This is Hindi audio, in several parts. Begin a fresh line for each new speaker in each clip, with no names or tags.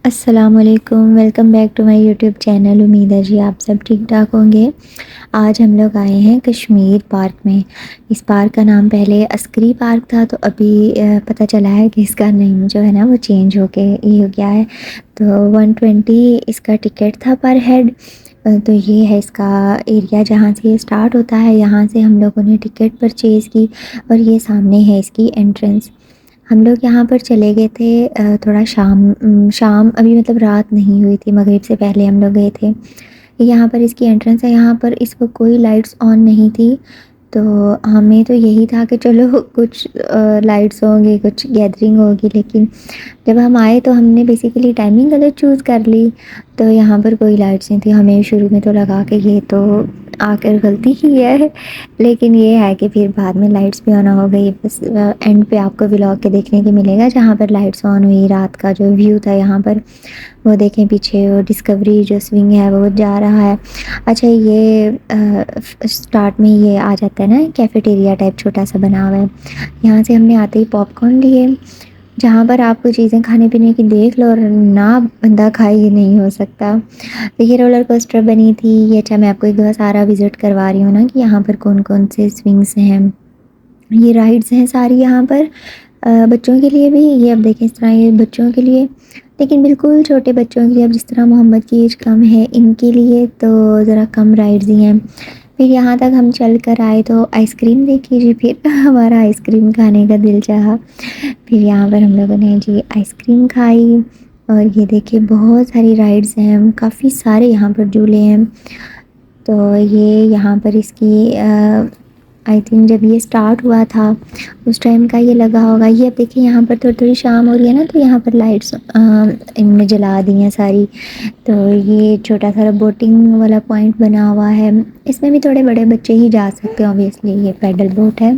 अस्सलामुअलैकुम, welcome back to my YouTube channel. उम्मीद है जी आप सब ठीक ठाक होंगे। आज हम लोग आए हैं कश्मीर पार्क में। इस पार्क का नाम पहले अस्करी पार्क था, तो अभी पता चला है कि इसका नेम जो है ना वो चेंज हो के ये हो गया है। तो 120 इसका टिकट था पर हेड। तो ये है इसका एरिया जहाँ से ये स्टार्ट होता है। यहाँ से हम लोगों ने टिकट परचेज़ की और ये सामने है इसकी एंट्रेंस। हम लोग यहाँ पर चले गए थे थोड़ा शाम अभी मतलब रात नहीं हुई थी, मगरिब से पहले हम लोग गए थे। यहाँ पर इसकी एंट्रेंस है, यहाँ पर इस वक्त कोई लाइट्स ऑन नहीं थी। तो हमें तो यही था कि चलो कुछ लाइट्स होंगी, कुछ गैदरिंग होगी, लेकिन जब हम आए तो हमने बेसिकली टाइमिंग गलत चूज़ कर ली। तो यहाँ पर कोई लाइट्स नहीं थी। हमें शुरू में तो लगा कि ये तो आकर गलती की है, लेकिन ये है कि फिर बाद में लाइट्स भी ऑन हो गई। बस एंड पे आपको व्लॉग के देखने को मिलेगा जहाँ पर लाइट्स ऑन हुई। रात का जो व्यू था यहाँ पर वो देखें, पीछे वो डिस्कवरी जो स्विंग है वो जा रहा है। अच्छा, ये स्टार्ट में ये आ जाता है ना, कैफेटेरिया टाइप छोटा सा बना हुआ है। यहाँ से हमने आते ही पॉपकॉर्न लिए। जहाँ पर आपको चीज़ें खाने पीने की देख लो और ना बंदा खाए, ये नहीं हो सकता। तो ये रोलर कोस्टर बनी थी ये। अच्छा, मैं आपको एक दफ़ा सारा विज़िट करवा रही हूँ ना कि यहाँ पर कौन कौन से स्विंग्स हैं। ये राइड्स हैं सारी यहाँ पर बच्चों के लिए भी। ये अब देखें इस तरह ये बच्चों के लिए, लेकिन बिल्कुल छोटे बच्चों के लिए। अब जिस तरह मोहम्मद की एज कम है इनके लिए तो ज़रा कम राइड्स ही हैं। फिर यहाँ तक हम चल कर आए तो आइसक्रीम देखी जी, फिर हमारा आइसक्रीम खाने का दिल चाहा। फिर यहाँ पर हम लोगों ने जी आइसक्रीम खाई। और ये देखिए बहुत सारी राइड्स हैं, काफ़ी सारे यहाँ पर झूले हैं। तो ये यहाँ पर इसकी आई थिंक जब ये स्टार्ट हुआ था उस टाइम का ये लगा होगा। ये अब देखिए यहाँ पर थोड़ी थोड़ी शाम हो रही है ना, तो यहाँ पर लाइट्स इनमें जला दी हैं सारी। तो ये छोटा सा बोटिंग वाला पॉइंट बना हुआ है। इसमें भी थोड़े बड़े बच्चे ही जा सकते हैं, ऑब्वियसली ये पैडल बोट है।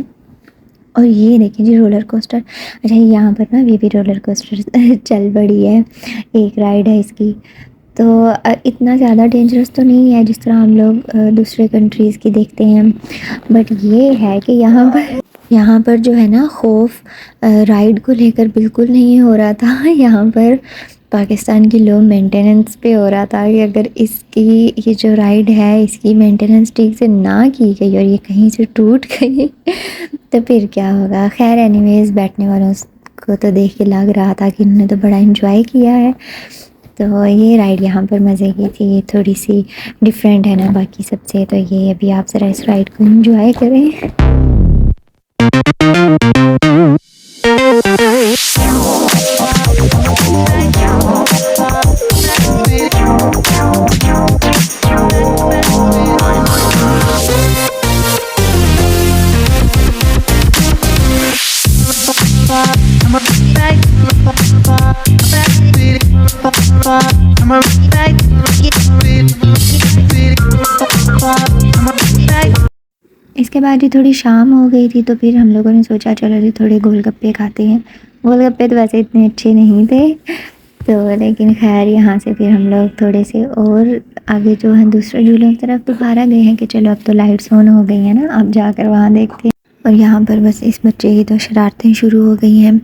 और ये देखिए जी रोलर कोस्टर। अच्छा, यहाँ पर ना ये भी रोलर कोस्टर चल पड़ी है, एक राइड है इसकी। तो इतना ज़्यादा डेंजरस तो नहीं है जिस तरह हम लोग दूसरे कंट्रीज़ की देखते हैं। बट ये है कि यहाँ पर जो है ना खौफ राइड को लेकर बिल्कुल नहीं हो रहा था। यहाँ पर पाकिस्तान की लो मेंटेनेंस पे हो रहा था कि अगर इसकी ये जो राइड है इसकी मेंटेनेंस ठीक से ना की गई और ये कहीं से टूट गई तो फिर क्या होगा। खैर एनीवेज, बैठने वालों को तो देख के लग रहा था कि इन्होंने तो बड़ा एंजॉय किया है। तो ये राइड यहाँ पर मज़े की थी। ये थोड़ी सी डिफरेंट है ना बाकी सबसे। तो ये अभी आप ज़रा इस राइड को एंजॉय करें। इसके बाद जी थोड़ी शाम हो गई थी, तो फिर हम लोगों ने सोचा चलो जी थोड़े गोलगप्पे खाते हैं। गोलगप्पे तो वैसे इतने अच्छे नहीं थे, तो लेकिन खैर यहाँ से फिर हम लोग थोड़े से और आगे जो है दूसरे झूलों की तरफ दोबारा गए हैं कि चलो अब तो लाइट्स ऑन हो गई हैं ना, अब जाकर वहाँ देखते हैं। और यहाँ पर बस इस बच्चे की तो शरारतें शुरू हो गई हैं।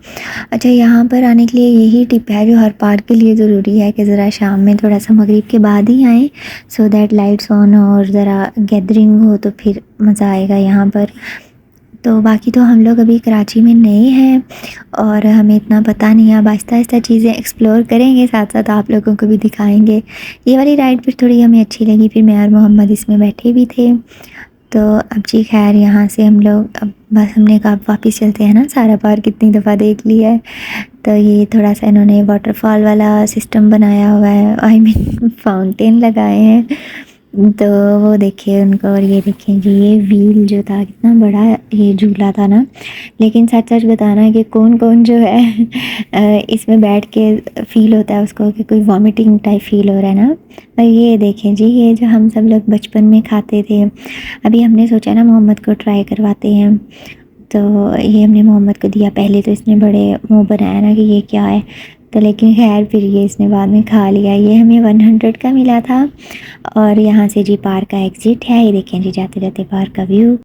अच्छा, यहाँ पर आने के लिए यही टिप है जो हर पार्क के लिए ज़रूरी है कि ज़रा शाम में थोड़ा सा मगरिब के बाद ही आएँ, सो दैट लाइट्स ऑन हो और ज़रा गैदरिंग हो, तो फिर मज़ा आएगा यहाँ पर। तो बाकी तो हम लोग अभी कराची में नए हैं और हमें इतना पता नहीं है। अब आहिस्ता आहिस्ता चीज़ें एक्सप्लोर करेंगे, साथ साथ आप लोगों को भी दिखाएंगे। ये वाली राइड फिर थोड़ी हमें अच्छी लगी, फिर मैं और मोहम्मद इसमें बैठे भी थे। तो अब जी खैर यहाँ से हम लोग अब बस हमने कहा अब वापस चलते हैं ना, सारा पार्क कितनी दफ़ा देख लिया है। तो ये थोड़ा सा इन्होंने वाटरफॉल वाला सिस्टम बनाया हुआ है, आई मीन फाउंटेन लगाए हैं। तो वो देखिए उनको। और ये देखें जी ये व्हील जो था कितना बड़ा ये झूला था ना। लेकिन सच सच बताना कि कौन कौन जो है इसमें बैठ के फ़ील होता है उसको कि कोई वॉमिटिंग टाइप फ़ील हो रहा है ना। और ये देखें जी ये जो हम सब लोग बचपन में खाते थे, अभी हमने सोचा ना मोहम्मद को ट्राई करवाते हैं। तो ये हमने मोहम्मद को दिया। पहले तो इसने बड़े मुँह बनाया ना कि ये क्या है, तो लेकिन खैर फिर ये इसने बाद में खा लिया। ये हमें 100 का मिला था। और यहाँ से जी पार्क का एग्ज़िट है, ये देखें जी जाते जाते पार्क का व्यू।